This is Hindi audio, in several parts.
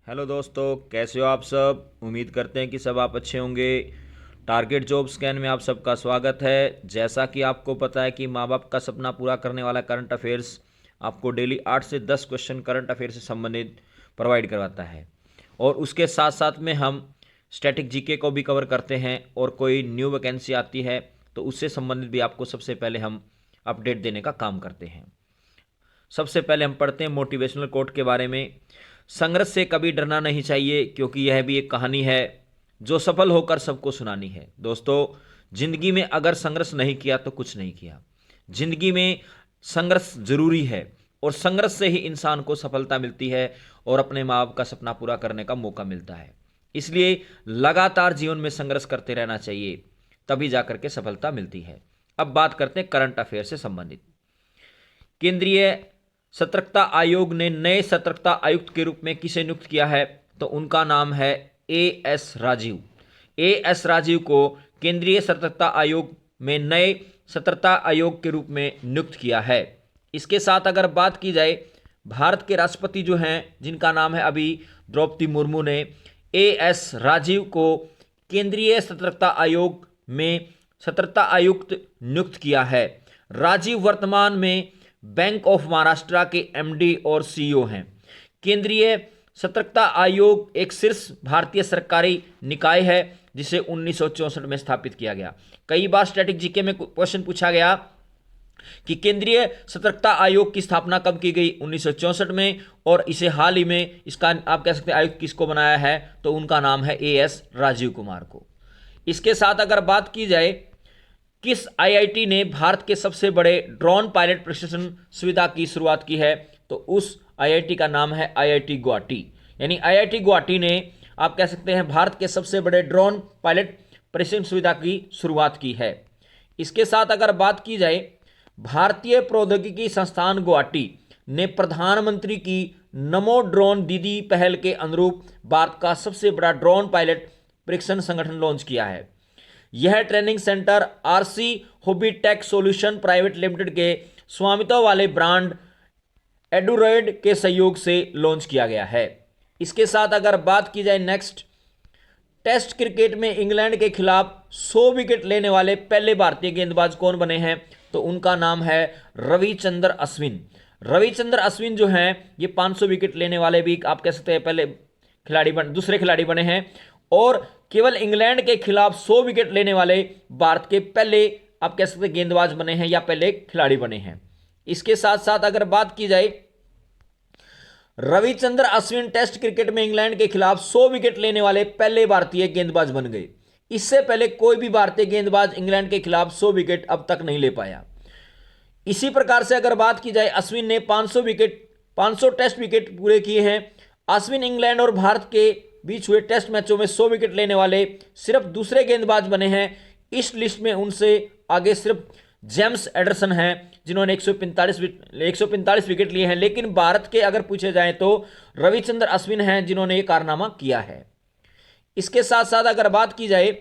हेलो दोस्तों, कैसे हो आप सब। उम्मीद करते हैं कि सब आप अच्छे होंगे। टारगेट जॉब स्कैन में आप सबका स्वागत है। जैसा कि आपको पता है कि माँ बाप का सपना पूरा करने वाला करंट अफेयर्स आपको डेली 8 से 10 क्वेश्चन करंट अफेयर से संबंधित प्रोवाइड करवाता है। और उसके साथ साथ में हम स्टैटिक जीके को भी कवर करते हैं, और कोई न्यू वैकेंसी आती है तो उससे संबंधित भी आपको सबसे पहले हम अपडेट देने का काम करते हैं। सबसे पहले हम पढ़ते हैं मोटिवेशनल कोट के बारे में। संघर्ष से कभी डरना नहीं चाहिए, क्योंकि यह भी एक कहानी है जो सफल होकर सबको सुनानी है। दोस्तों, जिंदगी में अगर संघर्ष नहीं किया तो कुछ नहीं किया। जिंदगी में संघर्ष जरूरी है, और संघर्ष से ही इंसान को सफलता मिलती है और अपने माँ बाप का सपना पूरा करने का मौका मिलता है। इसलिए लगातार जीवन में संघर्ष करते रहना चाहिए, तभी जाकर के सफलता मिलती है। अब बात करते हैं करंट अफेयर से संबंधित। केंद्रीय सतर्कता आयोग ने नए सतर्कता आयुक्त के रूप में किसे नियुक्त किया है? तो उनका नाम है एएस राजीव। एएस राजीव को केंद्रीय सतर्कता आयोग में नए सतर्कता आयोग के रूप में नियुक्त किया है। इसके साथ अगर बात की जाए, भारत के राष्ट्रपति जो हैं, जिनका नाम है अभी द्रौपदी मुर्मू, ने एएस राजीव को केंद्रीय सतर्कता आयोग में सतर्कता आयुक्त नियुक्त किया है। राजीव वर्तमान में बैंक ऑफ महाराष्ट्र के एमडी और सीईओ हैं। केंद्रीय सतर्कता आयोग एक शीर्ष भारतीय सरकारी निकाय है, जिसे 1964 में स्थापित किया गया। कई बार स्टैटिक जीके में क्वेश्चन पूछा गया कि केंद्रीय सतर्कता आयोग की स्थापना कब की गई? 1964 में। और इसे हाल ही में इसका आप कह सकते हैं आयुक्त किसको बनाया है? तो उनका नाम है एएस राजीव कुमार को। इसके साथ अगर बात की जाए, किस आईआईटी ने भारत के सबसे बड़े ड्रोन पायलट प्रशिक्षण सुविधा की शुरुआत की है? तो उस आईआईटी का नाम है आईआईटी गुवाहाटी। यानी आईआईटी गुवाहाटी ने आप कह सकते हैं भारत के सबसे बड़े ड्रोन पायलट प्रशिक्षण सुविधा की शुरुआत की है। इसके साथ अगर बात की जाए, भारतीय प्रौद्योगिकी संस्थान गुवाहाटी ने प्रधानमंत्री की नमो ड्रोन दीदी पहल के अनुरूप भारत का सबसे बड़ा ड्रोन पायलट प्रशिक्षण संगठन लॉन्च किया है। यह ट्रेनिंग सेंटर आरसी होबीटेक सॉल्यूशन प्राइवेट लिमिटेड के स्वामित्व वाले ब्रांड एडुरॉयड के सहयोग से लॉन्च किया गया है। इसके साथ अगर बात की जाए नेक्स्ट, टेस्ट क्रिकेट में इंग्लैंड के खिलाफ 100 विकेट लेने वाले पहले भारतीय गेंदबाज कौन बने हैं? तो उनका नाम है रविचंद्र अश्विन। रविचंद्र अश्विन जो हैं, ये 500 विकेट लेने वाले भी आप कह सकते हैं पहले दूसरे खिलाड़ी बने हैं, और केवल इंग्लैंड के खिलाफ 100 विकेट लेने वाले भारत के पहले आप कह सकते हैं गेंदबाज बने हैं या पहले खिलाड़ी बने हैं। इसके साथ साथ अगर बात की जाए, रविचंद्र अश्विन टेस्ट क्रिकेट में इंग्लैंड के खिलाफ 100 विकेट लेने वाले पहले भारतीय गेंदबाज बन गए। इससे पहले कोई भी भारतीय गेंदबाज इंग्लैंड के खिलाफ 100 विकेट अब तक नहीं ले पाया। इसी प्रकार से अगर बात की जाए, अश्विन ने 500 टेस्ट विकेट पूरे किए हैं। अश्विन इंग्लैंड और भारत के बीच हुए टेस्ट मैचों में 100 विकेट लेने वाले सिर्फ दूसरे गेंदबाज बने हैं। इस लिस्ट में उनसे आगे सिर्फ जेम्स एडरसन हैं, जिन्होंने 145 विकेट लिए हैं। लेकिन भारत के अगर पूछे जाएं तो रविचंद्र अश्विन हैं जिन्होंने ये कारनामा किया है। इसके साथ साथ अगर बात की जाए,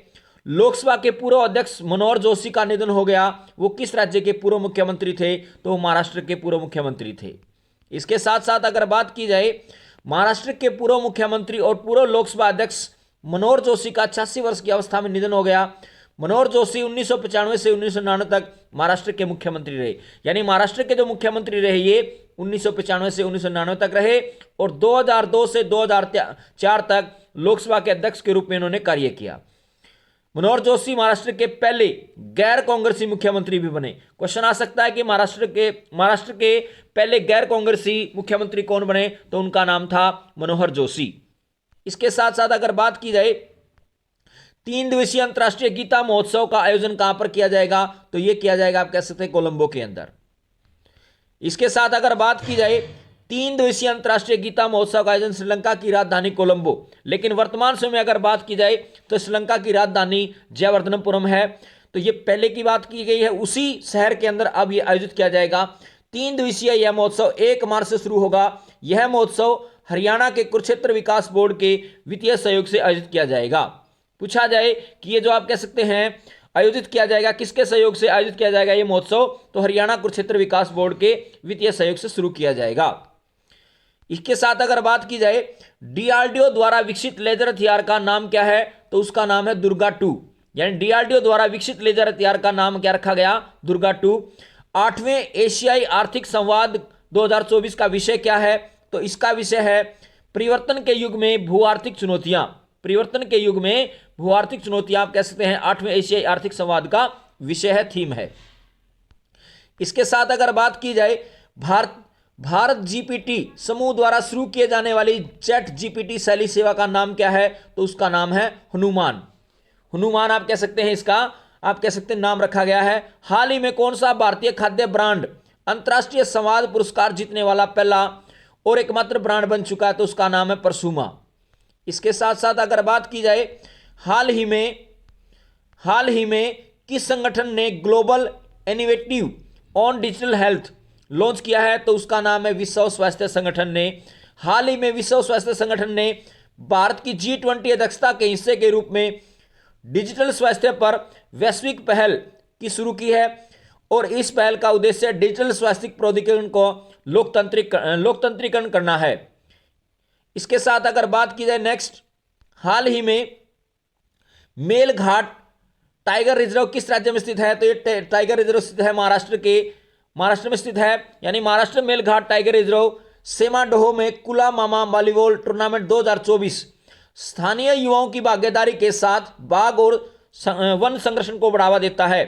लोकसभा के पूर्व अध्यक्ष मनोहर जोशी का निधन हो गया। वो किस राज्य के पूर्व मुख्यमंत्री थे? तो वो महाराष्ट्र के पूर्व मुख्यमंत्री थे। इसके साथ साथ अगर बात की जाए, महाराष्ट्र के पूर्व मुख्यमंत्री और पूर्व लोकसभा अध्यक्ष मनोहर जोशी का 86 वर्ष की अवस्था में निधन हो गया। मनोहर जोशी 1995 से 1999 तक महाराष्ट्र के मुख्यमंत्री रहे। यानी महाराष्ट्र के जो मुख्यमंत्री रहे ये 1995 से 1999 तक रहे, और 2002 से 2004 तक लोकसभा के अध्यक्ष के रूप में इन्होंने कार्य किया। मनोहर जोशी महाराष्ट्र के पहले गैर कांग्रेसी मुख्यमंत्री भी बने। क्वेश्चन आ सकता है कि महाराष्ट्र के पहले गैर कांग्रेसी मुख्यमंत्री कौन बने? तो उनका नाम था मनोहर जोशी। इसके साथ साथ अगर बात की जाए, 3 दिवसीय अंतर्राष्ट्रीय गीता महोत्सव का आयोजन कहां पर किया जाएगा? तो यह किया जाएगा आप कह सकते हैं कोलंबो के अंदर। इसके साथ अगर बात की जाए, 3 दिवसीय अंतर्राष्ट्रीय गीता महोत्सव का आयोजन श्रीलंका की राजधानी कोलंबो, लेकिन वर्तमान समय में अगर बात की जाए तो श्रीलंका की राजधानी जयवर्धनपुरम है। तो ये पहले की बात की गई है, उसी शहर के अंदर अब ये आयोजित किया जाएगा। 3 दिवसीय यह महोत्सव 1 मार्च से शुरू होगा। यह महोत्सव हरियाणा के कुरुक्षेत्र विकास बोर्ड के वित्तीय सहयोग से आयोजित किया जाएगा। पूछा जाए कि ये जो आप कह सकते हैं आयोजित किया जाएगा, किसके सहयोग से आयोजित किया जाएगा ये महोत्सव? तो हरियाणा कुरुक्षेत्र विकास बोर्ड के वित्तीय सहयोग से शुरू किया जाएगा। इसके साथ अगर बात की जाए डीआरडीओ द्वारा विकसित लेजर हथियार का नाम क्या है, तो उसका नाम है दुर्गा 2। यानी डीआरडीओ द्वारा विकसित लेजर हथियार का नाम क्या रखा गया, दुर्गा 2। 8वें एशियाई आर्थिक संवाद 2024 का विषय क्या है, तो इसका विषय है परिवर्तन के युग में भू आर्थिक चुनौतियां। परिवर्तन के युग में भू आर्थिक चुनौतियां आप कह सकते हैं 8वें एशियाई आर्थिक संवाद का विषय है, थीम है। इसके साथ अगर बात की जाए भारत जीपीटी समूह द्वारा शुरू किए जाने वाली चैट जीपीटी शैली सेवा का नाम क्या है, तो उसका नाम है हनुमान। हनुमान आप कह सकते हैं, इसका आप कह सकते हैं नाम रखा गया है। हाल ही में कौन सा भारतीय खाद्य ब्रांड अंतर्राष्ट्रीय संवाद पुरस्कार जीतने वाला पहला और एकमात्र ब्रांड बन चुका है, तो उसका नाम है परसुमा। इसके साथ साथ अगर बात की जाए हाल ही में किस संगठन ने global innovative on digital health launch किया है, तो उसका नाम है विश्व स्वास्थ्य संगठन ने। हाल ही में विश्व स्वास्थ्य संगठन ने भारत की G20 अध्यक्षता के हिस्से के रूप में डिजिटल स्वास्थ्य पर वैश्विक पहल की शुरू की है और इस पहल का उद्देश्य डिजिटल स्वास्थ्य प्रौद्योगिकी को लोकतंत्रीकरण करना है। इसके साथ अगर बात की जाए नेक्स्ट, हाल ही में मेलघाट टाइगर रिजर्व किस राज्य में स्थित है, तो ये टाइगर रिजर्व स्थित है महाराष्ट्र में स्थित है। यानी महाराष्ट्र मेलघाट टाइगर रिजर्व सेमाडोह में कुला मामा वॉलीबॉल टूर्नामेंट 2024 स्थानीय युवाओं की भागीदारी के साथ बाघ और वन संरक्षण को बढ़ावा देता है।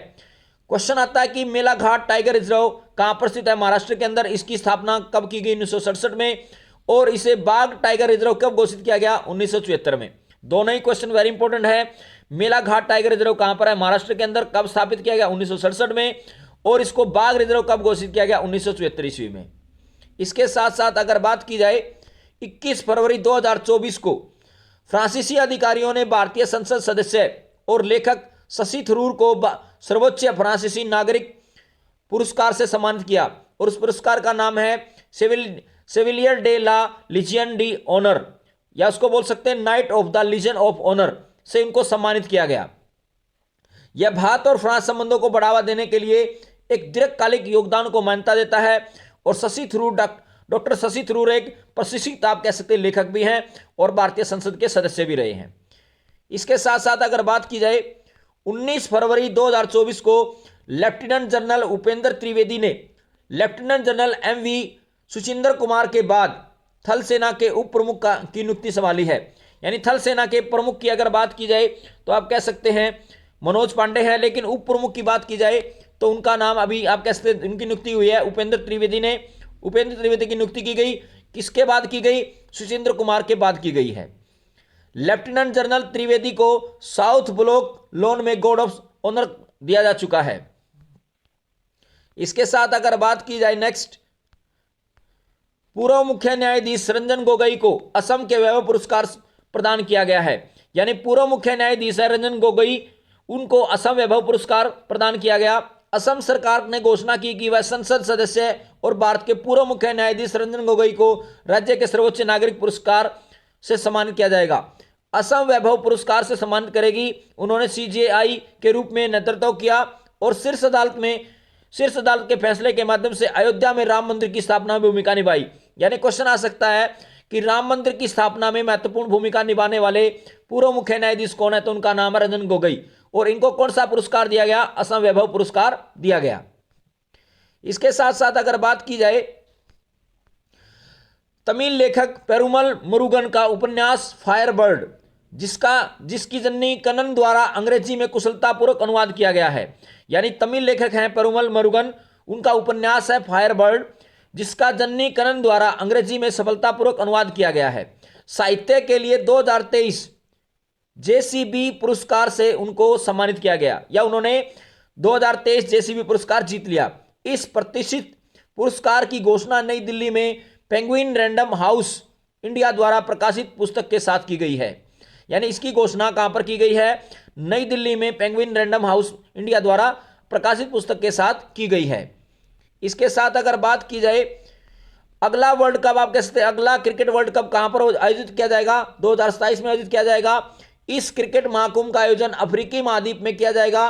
क्वेश्चन आता है कि मेलाघाट टाइगर रिजर्व कहां पर स्थित है, महाराष्ट्र के अंदर। इसकी स्थापना कब की गई, 1967 में, और इसे बाघ टाइगर रिजर्व कब घोषित किया गया, 1974 में। दोनों ही क्वेश्चन वेरी इंपॉर्टेंट है। मेलाघाट टाइगर रिजर्व कहां पर है, महाराष्ट्र के अंदर। कब स्थापित किया गया, 1967 में, और इसको बाघ रिजर्व कब घोषित किया गया, 1974 ईस्वी में। इसके साथ साथ अगर बात की जाए 21 फरवरी 2024 को फ्रांसीसी अधिकारियों ने भारतीय संसद सदस्य और लेखक शशि थरूर को सर्वोच्च फ्रांसीसी नागरिक पुरस्कार से सम्मानित किया और उस पुरस्कार का नाम है Chevalier de la Legion d'Honneur, या उसको बोल सकते हैं Knight of the Legion of Honour से इनको सम्मानित किया गया। यह भारत और फ्रांस संबंधों को बढ़ावा देने के लिए एक दीर्घकालिक योगदान को मान्यता देता है और शशि थरूर डॉक्टर शशि थरूर एक प्रशिक्षित आप कह सकते हैं लेखक भी हैं और भारतीय संसद के सदस्य भी रहे हैं। इसके साथ साथ अगर बात की जाए 19 फरवरी 2024 को लेफ्टिनेंट जनरल उपेंद्र त्रिवेदी ने lieutenant general MV Suchinder Kumar के बाद थल सेना के उप प्रमुख की नियुक्ति संभाली है। यानी थल सेना के प्रमुख की अगर बात की जाए तो आप कह सकते हैं मनोज पांडे है, लेकिन उप प्रमुख की बात की जाए तो उनका नाम अभी आप कह सकते हैं उनकी नियुक्ति हुई है उपेंद्र त्रिवेदी की नियुक्ति की गई। किसके बाद की गई, सुचिंद्र कुमार के बाद की गई है। लेफ्टिनेंट जनरल त्रिवेदी को साउथ ब्लॉक लोन में गार्ड ऑफ ऑनर दिया जा चुका है। इसके साथ अगर बात की जाए नेक्स्ट, पूर्व मुख्य न्यायाधीश रंजन गोगोई को असम के वैभव पुरस्कार प्रदान किया गया है। यानी पूर्व मुख्य न्यायाधीश है रंजन गोगोई, उनको असम वैभव पुरस्कार प्रदान किया गया। असम सरकार ने घोषणा की कि वह संसद सदस्य और भारत के पूर्व मुख्य न्यायाधीश रंजन गोगोई को राज्य के सर्वोच्च नागरिक पुरस्कार से सम्मानित किया जाएगा। असम वैभव पुरस्कार से सम्मानित करेगी। उन्होंने CJI के रूप में नेतृत्व किया और शीर्ष अदालत के फैसले के माध्यम से अयोध्या में राम मंदिर की स्थापना में भूमिका निभाई। यानी क्वेश्चन आ सकता है कि राम मंदिर की स्थापना में महत्वपूर्ण भूमिका निभाने वाले पूर्व मुख्य न्यायाधीश कौन है, तो उनका नाम है रंजन गोगोई। और इनको कौन सा पुरस्कार दिया गया, असम वैभव पुरस्कार दिया गया। इसके साथ साथ अगर बात की जाए तमिल लेखक पेरुमल मुरुगन का उपन्यास फायरबर्ड, जिसकी जननी कन्नन द्वारा अंग्रेजी में कुशलतापूर्वक अनुवाद किया गया है। यानी तमिल लेखक हैं पेरुमल मुरुगन, उनका उपन्यास है फायरबर्ड, जिसका जननी कन्नन द्वारा अंग्रेजी में सफलतापूर्वक अनुवाद किया गया है। साहित्य के लिए 2023 JCB पुरस्कार से उनको सम्मानित किया गया, या उन्होंने 2023 JCB पुरस्कार जीत लिया। इस प्रतिष्ठित पुरस्कार की घोषणा नई दिल्ली में पेंगुइन रैंडम हाउस इंडिया द्वारा प्रकाशित पुस्तक के साथ की गई है। यानी इसकी घोषणा कहां पर की गई है, नई दिल्ली में पेंगुइन रैंडम हाउस इंडिया द्वारा प्रकाशित पुस्तक के साथ की गई है। इसके साथ अगर बात की जाए अगला वर्ल्ड कप आप कह सकते हैं, अगला क्रिकेट वर्ल्ड कप कहां पर आयोजित किया जाएगा, 2027 में आयोजित किया जाएगा। इस क्रिकेट महाकुंभ का आयोजन अफ्रीकी महाद्वीप में किया जाएगा।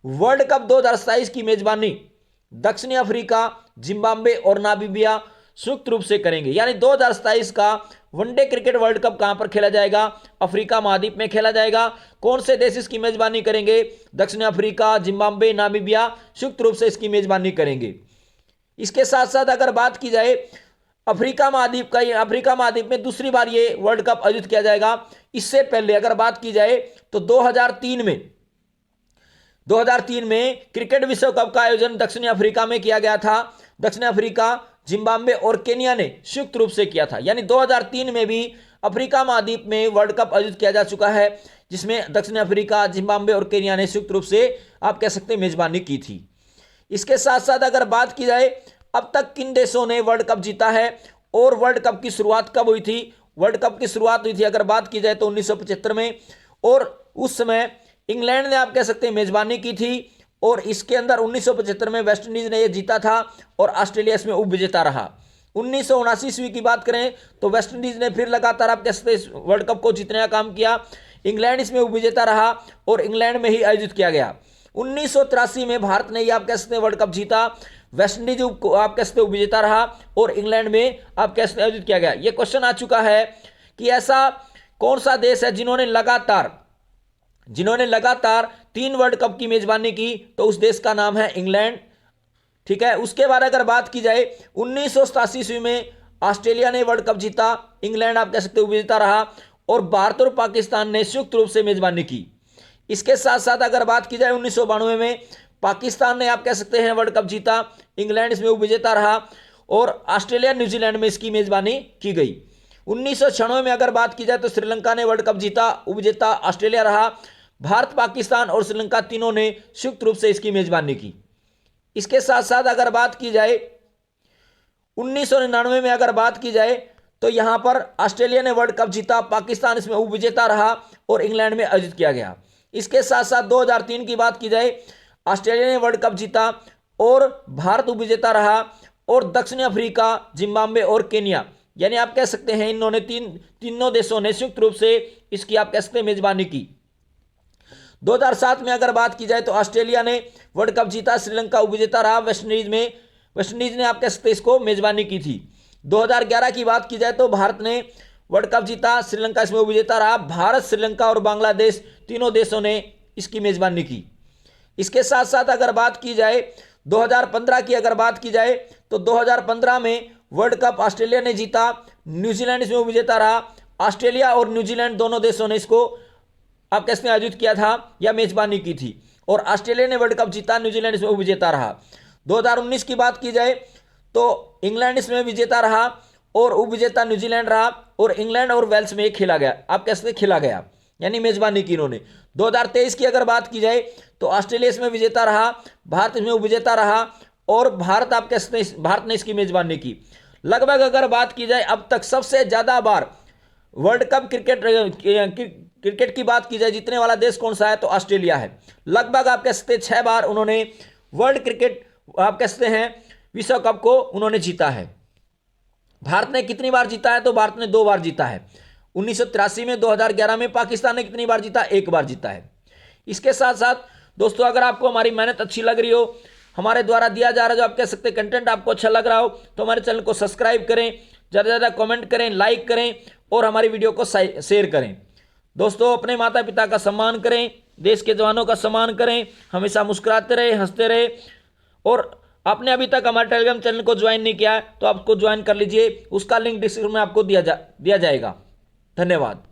वर्ल्ड कप 2027 की मेजबानी दक्षिणी अफ्रीका, जिम्बाब्वे और नामीबिया संयुक्त रूप से करेंगे। यानी 2027 का वनडे क्रिकेट वर्ल्ड कप कहां पर खेला जाएगा? अफ्रीका महाद्वीप में खेला जाएगा। कौन से देश इसकी मेजबानी करेंगे? दक्षिण अफ्रीका, जिम्बाब्वे, नामीबिया संयुक्त रूप से इसकी मेजबानी करेंगे। इसके साथ साथ अगर बात की जाए अफ्रीका महाद्वीप में दूसरी बार ये वर्ल्ड कप आयोजित किया जाएगा। इससे पहले अगर बात की जाए तो 2003 में क्रिकेट विश्व कप का आयोजन दक्षिण अफ्रीका में किया गया था। दक्षिण अफ्रीका, जिम्बाब्वे और केनिया ने संयुक्त रूप से किया था। यानी 2003 में भी अफ्रीका महाद्वीप में वर्ल्ड कप आयोजित किया जा चुका है, जिसमें दक्षिण अफ्रीका, जिम्बाब्वे और केनिया ने संयुक्त रूप से आप कह सकते हैं मेजबानी की थी। इसके साथ साथ अगर बात की जाए अब तक किन देशों ने वर्ल्ड कप जीता है और वर्ल्ड कप की शुरुआत कब हुई थी? वर्ल्ड कप की शुरुआत हुई थी अगर बात की जाए तो 1975 में, और उस समय इंग्लैंड ने आप कह सकते हैं मेजबानी की थी। और इसके अंदर 1975 में वेस्ट इंडीज ने यह जीता था और ऑस्ट्रेलिया इसमें उप विजेता रहा। 1979 ईस्वी की बात करें तो वेस्ट इंडीज ने फिर लगातार आप कह सकते हैं वर्ल्ड कप को जीतने का काम किया। इंग्लैंड इसमें उप विजेता रहा और इंग्लैंड में ही आयोजित किया गया। 1983 में भारत ने आप कह सकते हैं वर्ल्ड कप जीता। वेस्ट इंडीज आप कह सकते उपविजेता रहा और इंग्लैंड में आप कह सकते आयोजित किया गया। यह क्वेश्चन आ चुका है कि ऐसा कौन सा देश है जिन्होंने लगातार 3 वर्ल्ड कप की मेजबानी की? तो उस देश का नाम है इंग्लैंड। ठीक है। उसके बाद अगर बात की जाए 1987 ईस्वी में ऑस्ट्रेलिया ने वर्ल्ड कप जीता, इंग्लैंड आप कह सकते उपविजेता रहा और भारत और पाकिस्तान ने संयुक्त रूप से मेजबानी की। इसके साथ साथ अगर बात की जाए 1992 में पाकिस्तान ने आप कह सकते हैं वर्ल्ड कप जीता, इंग्लैंड इसमें उपविजेता रहा और ऑस्ट्रेलिया, न्यूजीलैंड में इसकी मेजबानी की गई। 1996 में अगर बात की जाए तो श्रीलंका ने वर्ल्ड कप जीता, उपविजेता ऑस्ट्रेलिया रहा। भारत, पाकिस्तान और श्रीलंका तीनों ने संयुक्त रूप से इसकी मेजबानी की। इसके साथ साथ अगर बात की जाए 1999 में अगर बात की जाए तो यहां पर ऑस्ट्रेलिया ने वर्ल्ड कप जीता, पाकिस्तान इसमें उपविजेता रहा और इंग्लैंड में आयोजित किया गया। इसके साथ साथ 2003 की बात की जाए ऑस्ट्रेलिया ने वर्ल्ड कप जीता और भारत उपविजेता रहा और दक्षिण अफ्रीका, जिम्बाब्वे और केनिया, यानी आप कह सकते हैं इन्होंने तीनों देशों ने संयुक्त रूप से इसकी आप कह सकते हैं मेजबानी की। 2007 में अगर बात की जाए तो ऑस्ट्रेलिया ने वर्ल्ड कप जीता, श्रीलंका उपविजेता रहा, वेस्ट इंडीज ने आप कह सकते इसको मेजबानी की थी। 2011 की बात की जाए तो भारत ने वर्ल्ड कप जीता, श्रीलंका इसमें उपविजेता रहा। भारत, श्रीलंका और बांग्लादेश तीनों देशों ने इसकी मेजबानी की। इसके साथ साथ अगर बात की जाए 2015 की अगर बात की जाए तो 2015 में वर्ल्ड कप ऑस्ट्रेलिया ने जीता, न्यूजीलैंड इसमें उपविजेता रहा। ऑस्ट्रेलिया और न्यूजीलैंड दोनों देशों ने इसको आप कैसे आयोजित किया था या मेजबानी की थी और ऑस्ट्रेलिया ने वर्ल्ड कप जीता, न्यूजीलैंड इसमें उपविजेता रहा। 2019 की बात की जाए तो इंग्लैंड इसमें विजेता रहा और उपविजेता न्यूजीलैंड रहा और इंग्लैंड और वेल्स में खेला गया, आप कैसे खेला गया, यानी मेजबानी की इन्होंने। 2023 की अगर बात की जाए तो ऑस्ट्रेलिया इसमें विजेता रहा, भारत इसमें उपविजेता रहा और भारत आप कैसे भारत ने इसकी मेजबानी की। लगभग अगर बात की जाए अब तक सबसे ज्यादा बार वर्ल्ड कप क्रिकेट की बात की जाए जीतने वाला देश कौन सा है तो ऑस्ट्रेलिया है। लगभग आप कह सकते हैं 6 बार उन्होंने वर्ल्ड क्रिकेट आप कह सकते हैं विश्व कप को उन्होंने जीता है। भारत ने कितनी बार जीता है तो भारत ने 2 बार जीता है, 1983 में, 2011 में। पाकिस्तान ने कितनी बार जीता? 1 बार जीता है। इसके साथ साथ दोस्तों अगर आपको हमारी मेहनत अच्छी लग रही हो, हमारे द्वारा दिया जा रहा जो आप कह सकते कंटेंट आपको अच्छा लग रहा हो तो हमारे चैनल को सब्सक्राइब करें, ज़्यादा से ज़्यादा कमेंट करें, लाइक करें और हमारी वीडियो को शेयर करें। दोस्तों अपने माता पिता का सम्मान करें, देश के जवानों का सम्मान करें, हमेशा मुस्कुराते रहे, हंसते रहे। और आपने अभी तक हमारे टेलीग्राम चैनल को ज्वाइन नहीं किया है तो आपको ज्वाइन कर लीजिए, उसका लिंक डिस्क्रिप्शन में आपको दिया जाएगा। धन्यवाद।